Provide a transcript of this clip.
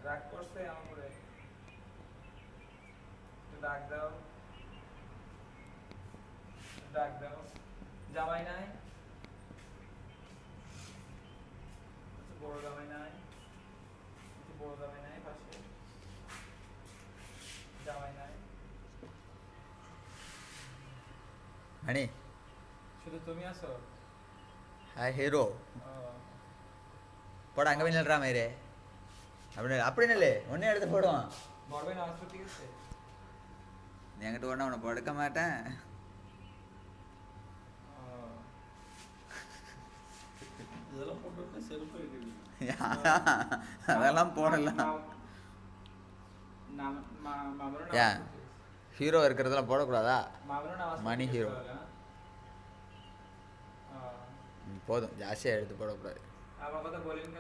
রাগ করছে আমার উপরে? একটু ডাক দাও, ডাক দাও। জামাই নাই? বড় জামাই নাই? বড় জামাই নাই পাশে? জামাই নাই? மணி শুধু তুমি আছো? ஹாய் ஹீரோ ও, போட அங்கே போய் நில்றா மயிரே அப்படி நில்லு ஒன்னே எடுத்து போடுவான் বড় ভাই নামাজ পড়তে গেছে? நீ என்கிட்ட ஒன்றா உன்னை படுக்க மாட்டேன் ও, இதெல்லாம் போட்டு செருப்பு இருக்குது. அதெல்லாம் போடல মামুরও ஏன் নামাজ ஹீரோ இருக்கிறதெல்லாம் போடக்கூடாதா মামুরও নামাজ மணி পড়তে hero. গেছে? ও, போதும் ஜாஸ்தியாக எடுத்து போடக்கூடாது আমার কথা বলেন কেন?